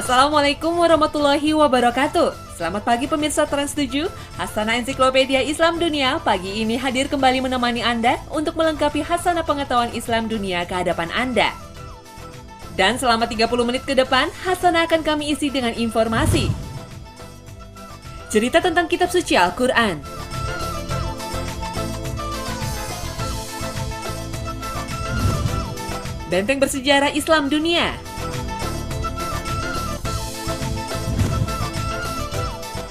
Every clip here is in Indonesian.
Assalamualaikum warahmatullahi wabarakatuh. Selamat pagi pemirsa Trans 7. Hasanah Ensiklopedia Islam Dunia pagi ini hadir kembali menemani Anda untuk melengkapi hasanah pengetahuan Islam dunia ke hadapan Anda. Dan selama 30 menit ke depan, hasanah akan kami isi dengan informasi. Cerita tentang kitab suci Al-Quran. Benteng bersejarah Islam dunia.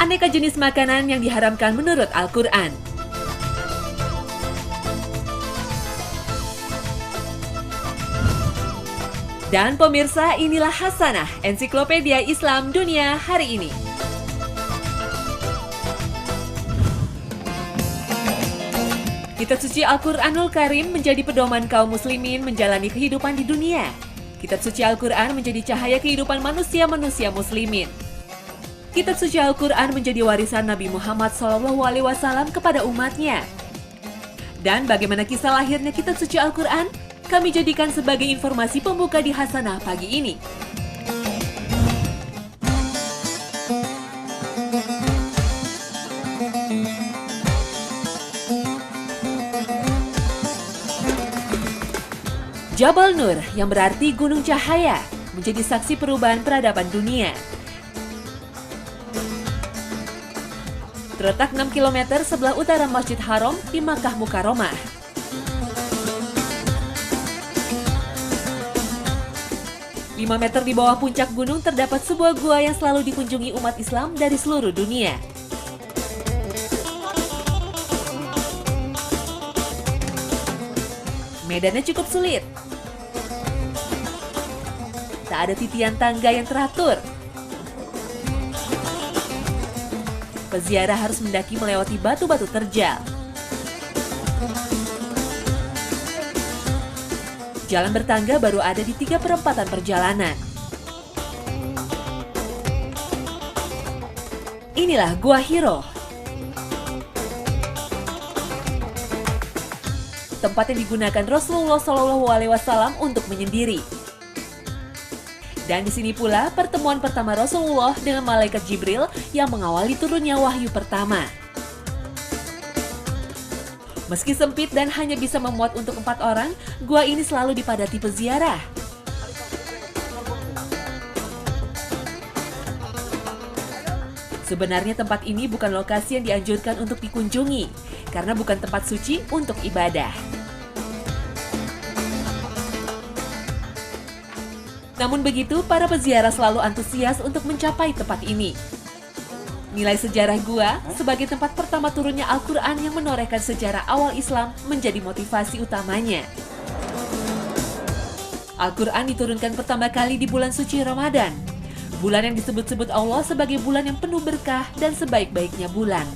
Aneka jenis makanan yang diharamkan menurut Al-Quran. Dan pemirsa, inilah hasanah Ensiklopedia Islam Dunia hari ini. Kitab suci Al-Quranul Karim menjadi pedoman kaum muslimin menjalani kehidupan di dunia. Kitab suci Al-Quran menjadi cahaya kehidupan manusia-manusia muslimin. Kitab suci Al-Quran menjadi warisan Nabi Muhammad SAW kepada umatnya. Dan bagaimana kisah lahirnya kitab suci Al-Quran? Kami jadikan sebagai informasi pembuka di hasanah pagi ini. Jabal Nur yang berarti gunung cahaya menjadi saksi perubahan peradaban dunia. Terletak 6 km sebelah utara Masjid Haram di Makkah Mukarramah. Lima meter di bawah puncak gunung terdapat sebuah gua yang selalu dikunjungi umat Islam dari seluruh dunia. Medannya cukup sulit. Tak ada titian tangga yang teratur. Peziarah harus mendaki melewati batu-batu terjal. Jalan bertangga baru ada di 3/4 perjalanan. Inilah Gua Hiro. Tempat yang digunakan Rasulullah SAW untuk menyendiri. Dan di sini pula pertemuan pertama Rasulullah dengan malaikat Jibril yang mengawali turunnya wahyu pertama. Meski sempit dan hanya bisa memuat untuk 4 orang, gua ini selalu dipadati peziarah. Sebenarnya tempat ini bukan lokasi yang dianjurkan untuk dikunjungi, karena bukan tempat suci untuk ibadah. Namun begitu, para peziarah selalu antusias untuk mencapai tempat ini. Nilai sejarah gua sebagai tempat pertama turunnya Al-Quran yang menorehkan sejarah awal Islam menjadi motivasi utamanya. Al-Quran diturunkan pertama kali di bulan suci Ramadan, bulan yang disebut-sebut Allah sebagai bulan yang penuh berkah dan sebaik-baiknya bulan.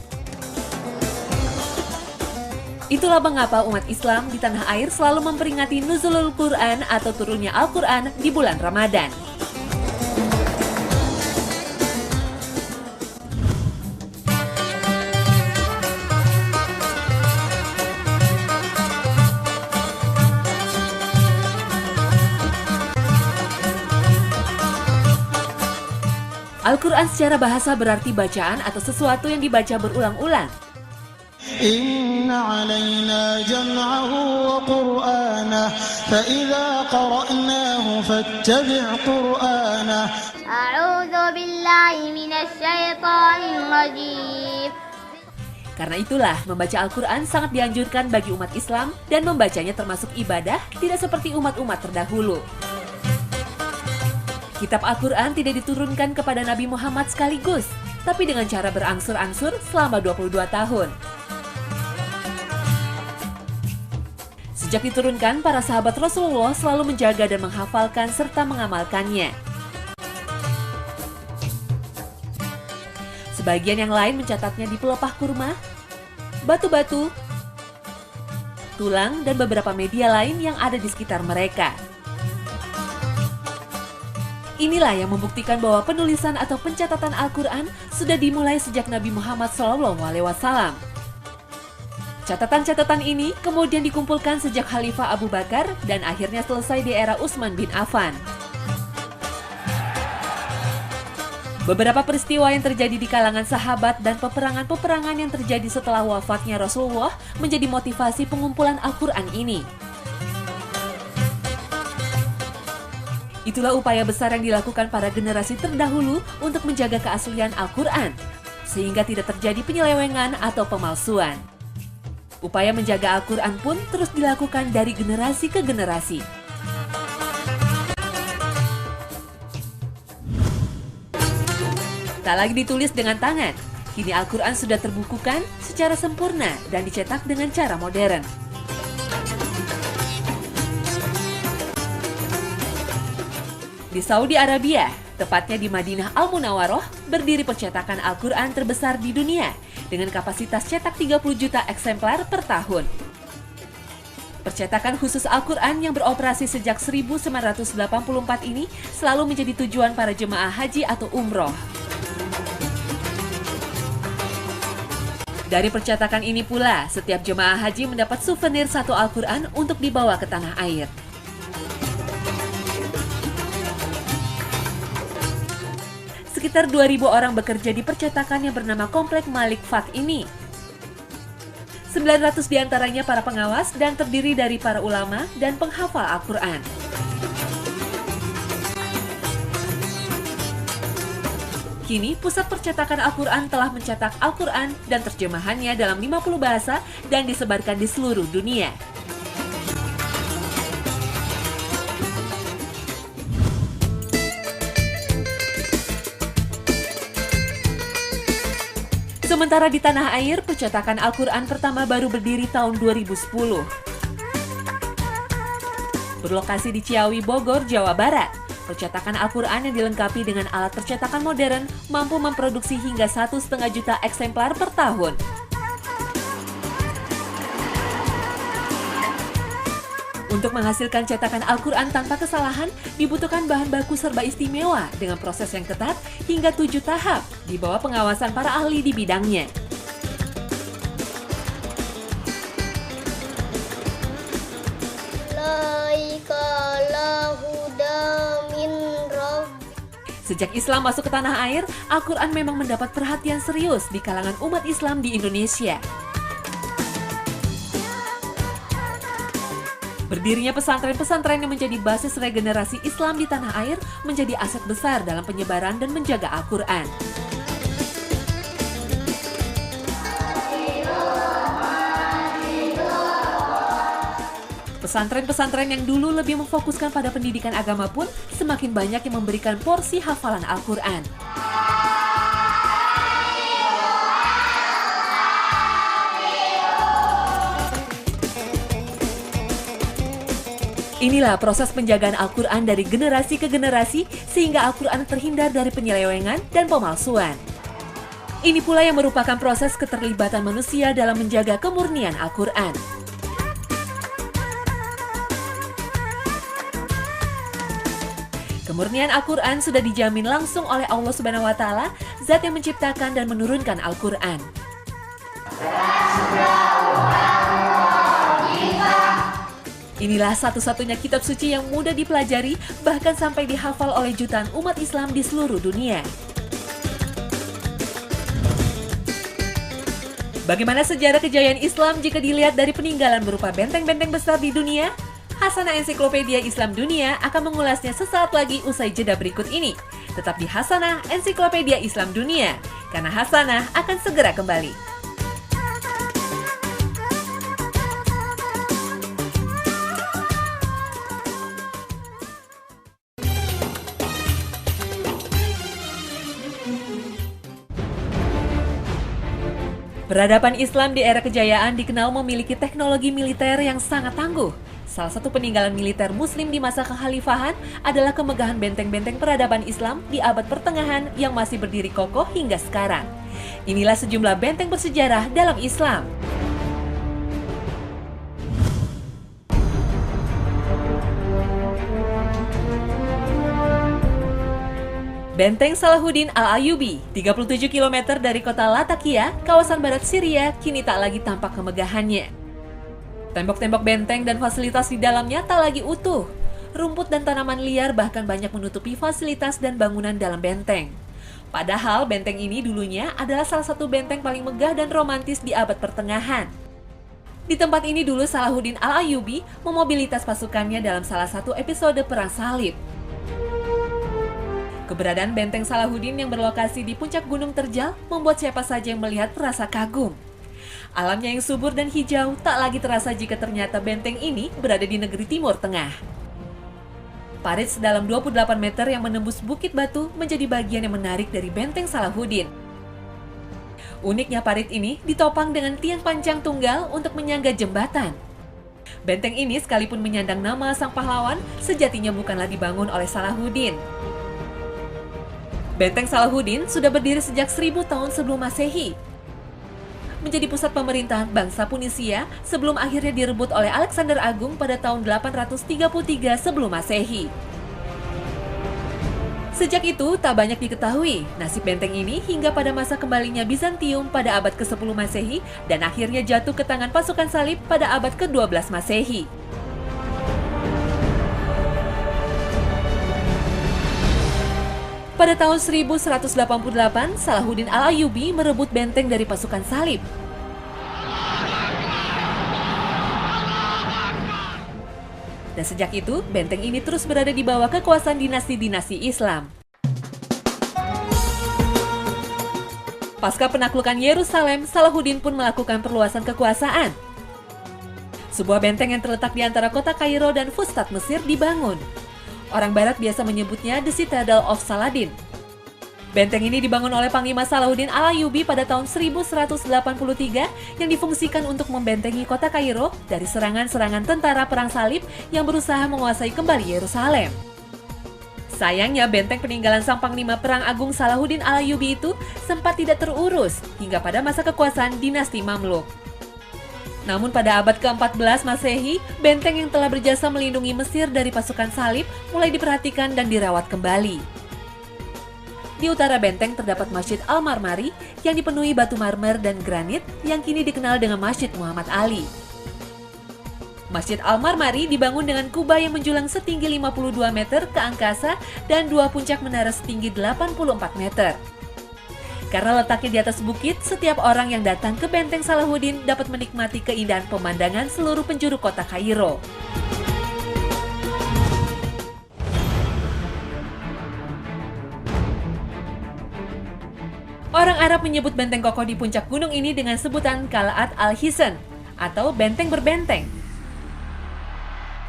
Itulah mengapa umat Islam di tanah air selalu memperingati Nuzulul Quran atau turunnya Al-Quran di bulan Ramadan. Al-Quran secara bahasa berarti bacaan atau sesuatu yang dibaca berulang-ulang. Inna 'alaina jam'ahu wa qur'anah fa idza qara'nahu fattabi' qur'anah. A'udzu billahi minasy syaithanir rajim. Karena itulah membaca Al-Quran sangat dianjurkan bagi umat Islam dan membacanya termasuk ibadah, tidak seperti umat-umat terdahulu. Kitab Al-Quran tidak diturunkan kepada Nabi Muhammad sekaligus, tapi dengan cara berangsur-angsur selama 22 tahun. Sejak diturunkan, para sahabat Rasulullah selalu menjaga dan menghafalkan serta mengamalkannya. Sebagian yang lain mencatatnya di pelepah kurma, batu-batu, tulang, dan beberapa media lain yang ada di sekitar mereka. Inilah yang membuktikan bahwa penulisan atau pencatatan Al-Quran sudah dimulai sejak Nabi Muhammad SAW. Catatan-catatan ini kemudian dikumpulkan sejak Khalifah Abu Bakar dan akhirnya selesai di era Utsman bin Affan. Beberapa peristiwa yang terjadi di kalangan sahabat dan peperangan-peperangan yang terjadi setelah wafatnya Rasulullah menjadi motivasi pengumpulan Al-Quran ini. Itulah upaya besar yang dilakukan para generasi terdahulu untuk menjaga keaslian Al-Quran, sehingga tidak terjadi penyelewengan atau pemalsuan. Upaya menjaga Al-Quran pun terus dilakukan dari generasi ke generasi. Tak lagi ditulis dengan tangan, kini Al-Quran sudah terbukukan secara sempurna dan dicetak dengan cara modern. Di Saudi Arabia, tepatnya di Madinah Al-Munawwaroh, berdiri percetakan Al-Quran terbesar di dunia dengan kapasitas cetak 30 juta eksemplar per tahun. Percetakan khusus Al-Quran yang beroperasi sejak 1984 ini selalu menjadi tujuan para jemaah haji atau umroh. Dari percetakan ini pula, setiap jemaah haji mendapat souvenir satu Al-Quran untuk dibawa ke tanah air. Sekitar 2.000 orang bekerja di percetakan yang bernama Komplek Malik Fad ini. 900 diantaranya para pengawas dan terdiri dari para ulama dan penghafal Al-Quran. Kini, pusat percetakan Al-Quran telah mencetak Al-Quran dan terjemahannya dalam 50 bahasa dan disebarkan di seluruh dunia. Sementara di tanah air, percetakan Al-Quran pertama baru berdiri tahun 2010. Berlokasi di Ciawi, Bogor, Jawa Barat. Percetakan Al-Quran yang dilengkapi dengan alat percetakan modern mampu memproduksi hingga 1,5 juta eksemplar per tahun. Untuk menghasilkan cetakan Al-Quran tanpa kesalahan, dibutuhkan bahan baku serba istimewa dengan proses yang ketat hingga 7 tahap di bawah pengawasan para ahli di bidangnya. Sejak Islam masuk ke tanah air, Al-Quran memang mendapat perhatian serius di kalangan umat Islam di Indonesia. Berdirinya pesantren-pesantren yang menjadi basis regenerasi Islam di tanah air menjadi aset besar dalam penyebaran dan menjaga Al-Quran. Pesantren-pesantren yang dulu lebih memfokuskan pada pendidikan agama pun semakin banyak yang memberikan porsi hafalan Al-Quran. Inilah proses penjagaan Al-Quran dari generasi ke generasi sehingga Al-Quran terhindar dari penyelewengan dan pemalsuan. Ini pula yang merupakan proses keterlibatan manusia dalam menjaga kemurnian Al-Quran. Kemurnian Al-Quran sudah dijamin langsung oleh Allah Subhanahu wa Ta'ala, Zat yang menciptakan dan menurunkan Al-Quran. Inilah satu-satunya kitab suci yang mudah dipelajari, bahkan sampai dihafal oleh jutaan umat Islam di seluruh dunia. Bagaimana sejarah kejayaan Islam jika dilihat dari peninggalan berupa benteng-benteng besar di dunia? Hasanah Ensiklopedia Islam Dunia akan mengulasnya sesaat lagi usai jeda berikut ini. Tetap di Hasanah Ensiklopedia Islam Dunia, karena Hasanah akan segera kembali. Peradaban Islam di era kejayaan dikenal memiliki teknologi militer yang sangat tangguh. Salah satu peninggalan militer Muslim di masa kekhalifahan adalah kemegahan benteng-benteng peradaban Islam di abad pertengahan yang masih berdiri kokoh hingga sekarang. Inilah sejumlah benteng bersejarah dalam Islam. Benteng Salahuddin Al-Ayyubi, 37 km dari kota Latakia, kawasan barat Syria, kini tak lagi tampak kemegahannya. Tembok-tembok benteng dan fasilitas di dalamnya tak lagi utuh. Rumput dan tanaman liar bahkan banyak menutupi fasilitas dan bangunan dalam benteng. Padahal benteng ini dulunya adalah salah satu benteng paling megah dan romantis di abad pertengahan. Di tempat ini dulu Salahuddin Al-Ayyubi memobilitas pasukannya dalam salah satu episode Perang Salib. Keberadaan benteng Salahuddin yang berlokasi di puncak Gunung Terjal membuat siapa saja yang melihat merasa kagum. Alamnya yang subur dan hijau tak lagi terasa jika ternyata benteng ini berada di negeri Timur Tengah. Parit sedalam 28 meter yang menembus Bukit Batu menjadi bagian yang menarik dari benteng Salahuddin. Uniknya parit ini ditopang dengan tiang panjang tunggal untuk menyangga jembatan. Benteng ini sekalipun menyandang nama sang pahlawan, sejatinya bukanlah dibangun oleh Salahuddin. Benteng Salahuddin sudah berdiri sejak 1000 tahun sebelum Masehi. Menjadi pusat pemerintahan bangsa Punisia sebelum akhirnya direbut oleh Alexander Agung pada tahun 833 sebelum Masehi. Sejak itu tak banyak diketahui nasib benteng ini hingga pada masa kembalinya Bizantium pada abad ke-10 Masehi dan akhirnya jatuh ke tangan pasukan salib pada abad ke-12 Masehi. Pada tahun 1188, Salahuddin Al-Ayyubi merebut benteng dari pasukan salib. Dan sejak itu, benteng ini terus berada di bawah kekuasaan dinasti-dinasti Islam. Pasca penaklukan Yerusalem, Salahuddin pun melakukan perluasan kekuasaan. Sebuah benteng yang terletak di antara kota Kairo dan Fustat, Mesir dibangun. Orang Barat biasa menyebutnya The Citadel of Saladin. Benteng ini dibangun oleh Panglima Salahuddin Al-Ayyubi pada tahun 1183 yang difungsikan untuk membentengi kota Kairo dari serangan-serangan tentara perang salib yang berusaha menguasai kembali Yerusalem. Sayangnya benteng peninggalan sang Panglima Perang Agung Salahuddin Al-Ayyubi itu sempat tidak terurus hingga pada masa kekuasaan dinasti Mamluk. Namun pada abad ke-14 Masehi, benteng yang telah berjasa melindungi Mesir dari pasukan salib mulai diperhatikan dan dirawat kembali. Di utara benteng terdapat Masjid Al-Marmari yang dipenuhi batu marmer dan granit yang kini dikenal dengan Masjid Muhammad Ali. Masjid Al-Marmari dibangun dengan kubah yang menjulang setinggi 52 meter ke angkasa dan dua puncak menara setinggi 84 meter. Karena letaknya di atas bukit, setiap orang yang datang ke benteng Salahuddin dapat menikmati keindahan pemandangan seluruh penjuru kota Kairo. Orang Arab menyebut benteng kokoh di puncak gunung ini dengan sebutan Qal'at al-Hisan atau benteng berbenteng.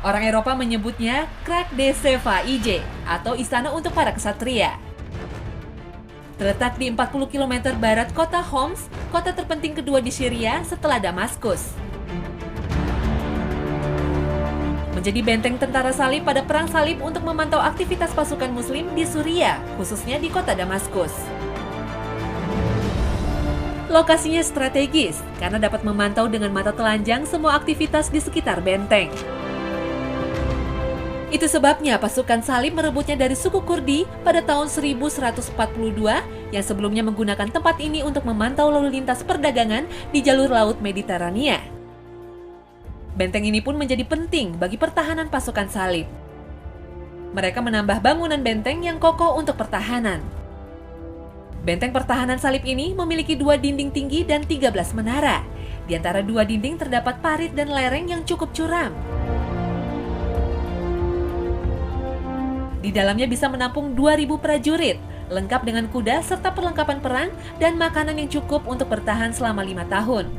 Orang Eropa menyebutnya Krak de Sefaije atau istana untuk para kesatria. Terletak di 40 km barat kota Homs, kota terpenting kedua di Syria setelah Damaskus. Menjadi benteng tentara salib pada perang salib untuk memantau aktivitas pasukan muslim di Suriah, khususnya di kota Damaskus. Lokasinya strategis karena dapat memantau dengan mata telanjang semua aktivitas di sekitar benteng. Itu sebabnya pasukan salib merebutnya dari suku Kurdi pada tahun 1142 yang sebelumnya menggunakan tempat ini untuk memantau lalu lintas perdagangan di jalur laut Mediterania. Benteng ini pun menjadi penting bagi pertahanan pasukan salib. Mereka menambah bangunan benteng yang kokoh untuk pertahanan. Benteng pertahanan salib ini memiliki 2 dinding tinggi dan 13 menara. Di antara 2 dinding terdapat parit dan lereng yang cukup curam. Di dalamnya bisa menampung 2.000 prajurit, lengkap dengan kuda serta perlengkapan perang dan makanan yang cukup untuk bertahan selama 5 tahun.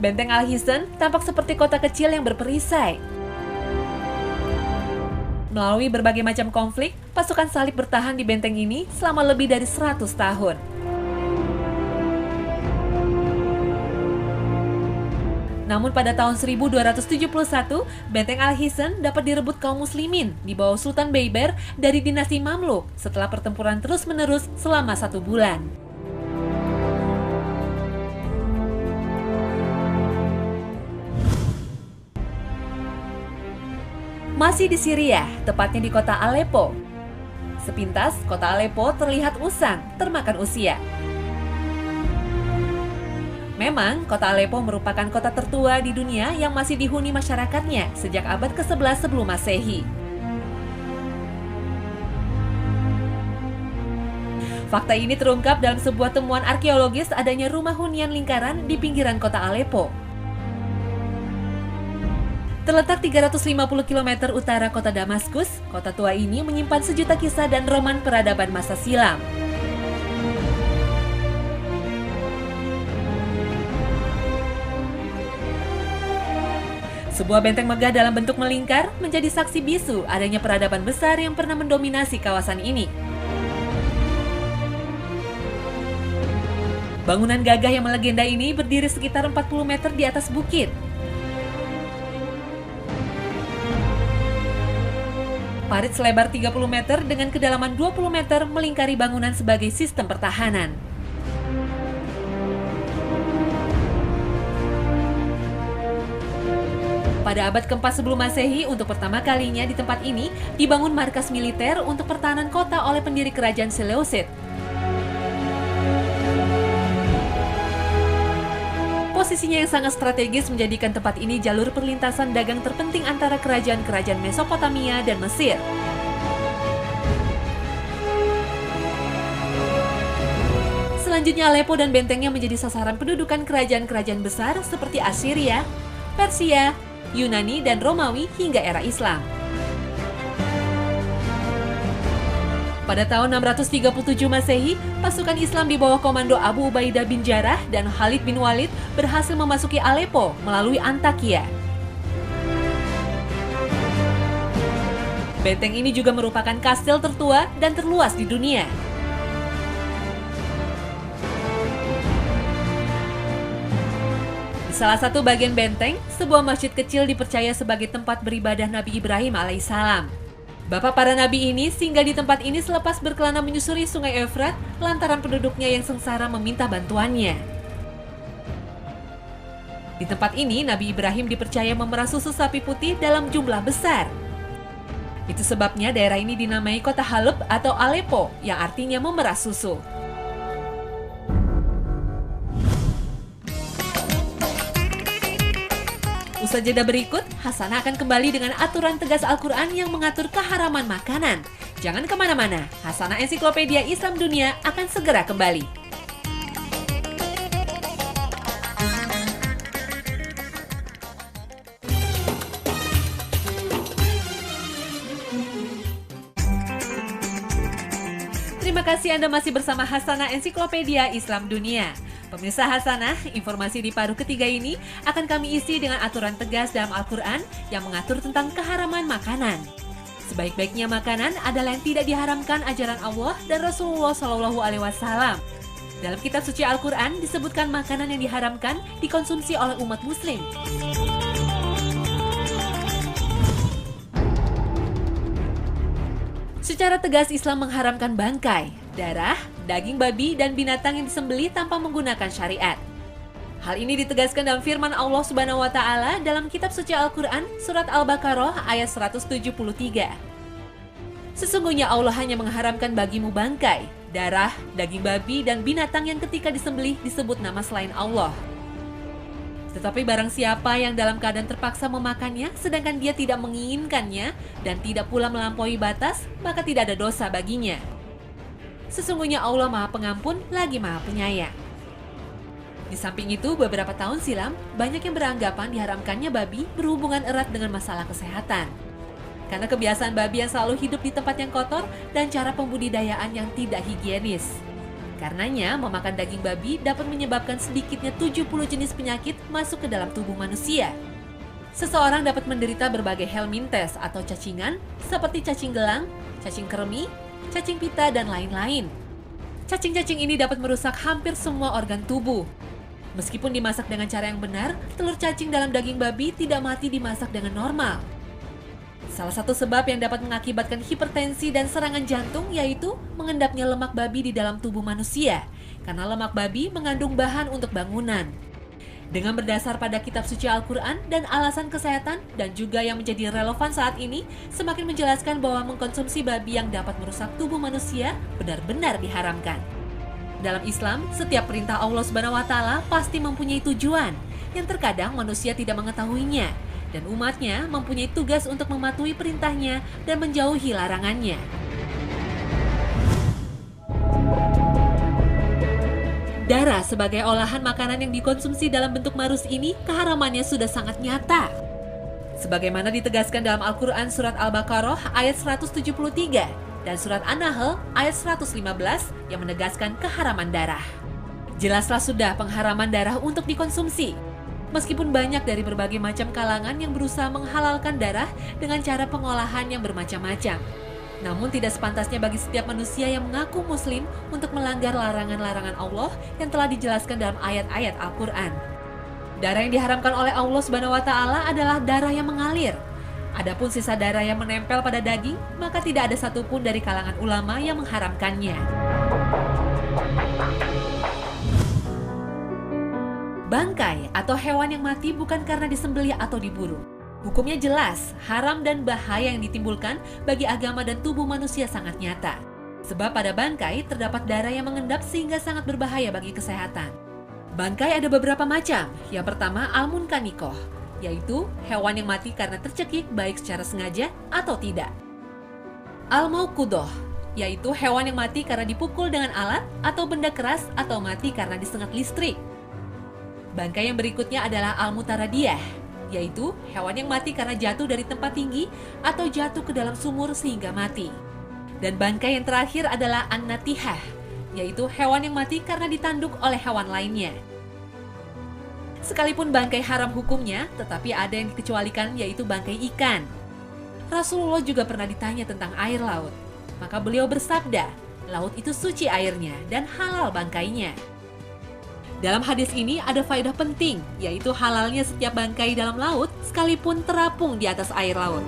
Benteng Al-Hisan tampak seperti kota kecil yang berperisai. Melalui berbagai macam konflik, pasukan salib bertahan di benteng ini selama lebih dari 100 tahun. Namun pada tahun 1271, benteng Al-Hisan dapat direbut kaum muslimin di bawah Sultan Beyber dari dinasti Mamluk setelah pertempuran terus-menerus selama 1 bulan. Masih di Syria, tepatnya di kota Aleppo. Sepintas, kota Aleppo terlihat usang, termakan usia. Memang, kota Aleppo merupakan kota tertua di dunia yang masih dihuni masyarakatnya sejak abad ke-11 sebelum Masehi. Fakta ini terungkap dalam sebuah temuan arkeologis adanya rumah hunian lingkaran di pinggiran kota Aleppo. Terletak 350 km utara kota Damaskus, kota tua ini menyimpan sejuta kisah dan roman peradaban masa silam. Sebuah benteng megah dalam bentuk melingkar menjadi saksi bisu adanya peradaban besar yang pernah mendominasi kawasan ini. Bangunan gagah yang melegenda ini berdiri sekitar 40 meter di atas bukit. Parit selebar 30 meter dengan kedalaman 20 meter melingkari bangunan sebagai sistem pertahanan. Pada abad ke-4 sebelum Masehi, untuk pertama kalinya di tempat ini dibangun markas militer untuk pertahanan kota oleh pendiri kerajaan Seleucid. Posisinya yang sangat strategis menjadikan tempat ini jalur perlintasan dagang terpenting antara kerajaan-kerajaan Mesopotamia dan Mesir. Selanjutnya Aleppo dan bentengnya menjadi sasaran pendudukan kerajaan-kerajaan besar seperti Assyria, Persia, Yunani, dan Romawi hingga era Islam. Pada tahun 637 Masehi, pasukan Islam di bawah komando Abu Ubaidah bin Jarrah dan Khalid bin Walid berhasil memasuki Aleppo melalui Antakya. Benteng ini juga merupakan kastil tertua dan terluas di dunia. Di salah satu bagian benteng, sebuah masjid kecil dipercaya sebagai tempat beribadah Nabi Ibrahim alaihissalam. Bapak para nabi ini singgah di tempat ini selepas berkelana menyusuri sungai Efrat lantaran penduduknya yang sengsara meminta bantuannya. Di tempat ini, Nabi Ibrahim dipercaya memerah susu sapi putih dalam jumlah besar. Itu sebabnya daerah ini dinamai kota Haleb atau Aleppo yang artinya memerah susu. Usai jeda berikut, Hasanah akan kembali dengan aturan tegas Al-Quran yang mengatur keharaman makanan. Jangan kemana-mana, Hasanah Ensiklopedia Islam Dunia akan segera kembali. Terima kasih Anda masih bersama Hasanah Ensiklopedia Islam Dunia. Pemirsa Hasanah, informasi di paruh ketiga ini akan kami isi dengan aturan tegas dalam Al-Quran yang mengatur tentang keharaman makanan. Sebaik-baiknya makanan adalah yang tidak diharamkan ajaran Allah dan Rasulullah SAW. Dalam kitab suci Al-Quran disebutkan makanan yang diharamkan dikonsumsi oleh umat muslim. Secara tegas Islam mengharamkan bangkai, darah, daging babi, dan binatang yang disembelih tanpa menggunakan syariat. Hal ini ditegaskan dalam firman Allah Subhanahu wa Ta'ala dalam kitab suci Al-Quran, surat Al-Baqarah ayat 173. Sesungguhnya Allah hanya mengharamkan bagimu bangkai, darah, daging babi, dan binatang yang ketika disembelih disebut nama selain Allah. Tetapi barang siapa yang dalam keadaan terpaksa memakannya, sedangkan dia tidak menginginkannya dan tidak pula melampaui batas, maka tidak ada dosa baginya. Sesungguhnya Allah Maha Pengampun lagi Maha Penyayang. Di samping itu, beberapa tahun silam, banyak yang beranggapan diharamkannya babi berhubungan erat dengan masalah kesehatan. Karena kebiasaan babi yang selalu hidup di tempat yang kotor dan cara pembudidayaan yang tidak higienis. Karenanya, memakan daging babi dapat menyebabkan sedikitnya 70 jenis penyakit masuk ke dalam tubuh manusia. Seseorang dapat menderita berbagai helminthes atau cacingan seperti cacing gelang, cacing kremi, cacing pita, dan lain-lain. Cacing-cacing ini dapat merusak hampir semua organ tubuh. Meskipun dimasak dengan cara yang benar, telur cacing dalam daging babi tidak mati dimasak dengan normal. Salah satu sebab yang dapat mengakibatkan hipertensi dan serangan jantung yaitu mengendapnya lemak babi di dalam tubuh manusia, karena lemak babi mengandung bahan untuk bangunan. Dengan berdasar pada kitab suci Al-Quran dan alasan kesehatan dan juga yang menjadi relevan saat ini, semakin menjelaskan bahwa mengkonsumsi babi yang dapat merusak tubuh manusia benar-benar diharamkan. Dalam Islam, setiap perintah Allah Subhanahu wa Ta'ala pasti mempunyai tujuan yang terkadang manusia tidak mengetahuinya. Dan umatnya mempunyai tugas untuk mematuhi perintahnya dan menjauhi larangannya. Darah sebagai olahan makanan yang dikonsumsi dalam bentuk marus ini, keharamannya sudah sangat nyata. Sebagaimana ditegaskan dalam Al-Quran surat Al-Baqarah ayat 173 dan surat An-Nahl ayat 115 yang menegaskan keharaman darah. Jelaslah sudah pengharaman darah untuk dikonsumsi. Meskipun banyak dari berbagai macam kalangan yang berusaha menghalalkan darah dengan cara pengolahan yang bermacam-macam. Namun tidak sepantasnya bagi setiap manusia yang mengaku muslim untuk melanggar larangan-larangan Allah yang telah dijelaskan dalam ayat-ayat Al-Quran. Darah yang diharamkan oleh Allah Subhanahu wa Ta'ala adalah darah yang mengalir. Adapun sisa darah yang menempel pada daging, maka tidak ada satupun dari kalangan ulama yang mengharamkannya. Bangkai atau hewan yang mati bukan karena disembelih atau diburu. Hukumnya jelas, haram dan bahaya yang ditimbulkan bagi agama dan tubuh manusia sangat nyata. Sebab pada bangkai terdapat darah yang mengendap sehingga sangat berbahaya bagi kesehatan. Bangkai ada beberapa macam. Yang pertama al-munkanikoh, yaitu hewan yang mati karena tercekik baik secara sengaja atau tidak. Al-mauqudoh, yaitu hewan yang mati karena dipukul dengan alat atau benda keras atau mati karena disengat listrik. Bangkai yang berikutnya adalah al-mutaradiyah, yaitu hewan yang mati karena jatuh dari tempat tinggi atau jatuh ke dalam sumur sehingga mati. Dan bangkai yang terakhir adalah an-natihah, yaitu hewan yang mati karena ditanduk oleh hewan lainnya. Sekalipun bangkai haram hukumnya, tetapi ada yang dikecualikan, yaitu bangkai ikan. Rasulullah juga pernah ditanya tentang air laut. Maka beliau bersabda, laut itu suci airnya dan halal bangkainya. Dalam hadis ini ada faedah penting, yaitu halalnya setiap bangkai dalam laut sekalipun terapung di atas air laut.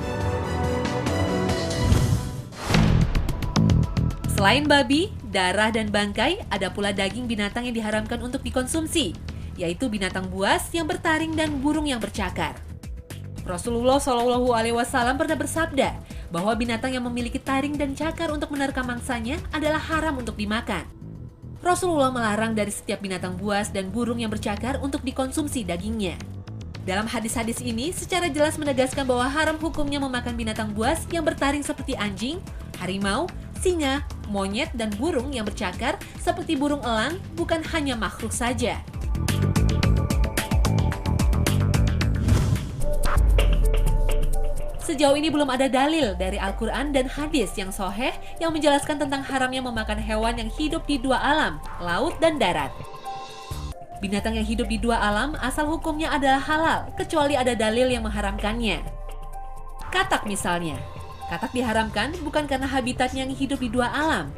Selain babi, darah, dan bangkai, ada pula daging binatang yang diharamkan untuk dikonsumsi, yaitu binatang buas yang bertaring dan burung yang bercakar. Rasulullah SAW pernah bersabda bahwa binatang yang memiliki taring dan cakar untuk menerkam mangsanya adalah haram untuk dimakan. Rasulullah melarang dari setiap binatang buas dan burung yang bercakar untuk dikonsumsi dagingnya. Dalam hadis-hadis ini secara jelas menegaskan bahwa haram hukumnya memakan binatang buas yang bertaring seperti anjing, harimau, singa, monyet, dan burung yang bercakar seperti burung elang bukan hanya makhluk saja. Sejauh ini belum ada dalil dari Al-Quran dan hadis yang sahih yang menjelaskan tentang haramnya memakan hewan yang hidup di dua alam, laut dan darat. Binatang yang hidup di dua alam asal hukumnya adalah halal, kecuali ada dalil yang mengharamkannya. Katak misalnya. Katak diharamkan bukan karena habitatnya yang hidup di dua alam.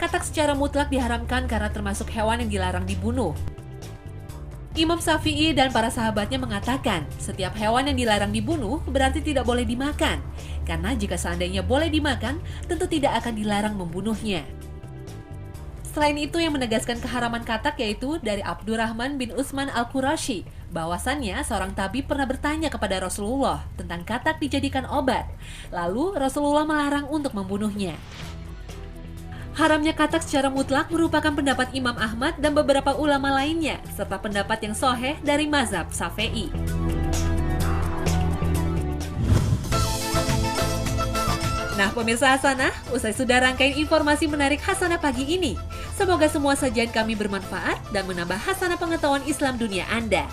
Katak secara mutlak diharamkan karena termasuk hewan yang dilarang dibunuh. Imam Syafi'i dan para sahabatnya mengatakan, setiap hewan yang dilarang dibunuh berarti tidak boleh dimakan. Karena jika seandainya boleh dimakan, tentu tidak akan dilarang membunuhnya. Selain itu yang menegaskan keharaman katak yaitu dari Abdurrahman bin Utsman Al-Qurashi, bahwasannya seorang tabib pernah bertanya kepada Rasulullah tentang katak dijadikan obat. Lalu Rasulullah melarang untuk membunuhnya. Haramnya katak secara mutlak merupakan pendapat Imam Ahmad dan beberapa ulama lainnya, serta pendapat yang sahih dari mazhab Syafi'i. Nah pemirsa Hasanah, usai sudah rangkaian informasi menarik Hasanah pagi ini. Semoga semua sajian kami bermanfaat dan menambah Hasanah pengetahuan Islam dunia Anda.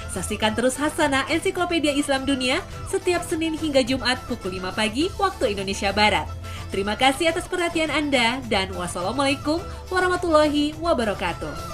Saksikan terus Hasanah Ensiklopedia Islam Dunia setiap Senin hingga Jumat pukul 5 pagi waktu Indonesia Barat. Terima kasih atas perhatian Anda dan wassalamualaikum warahmatullahi wabarakatuh.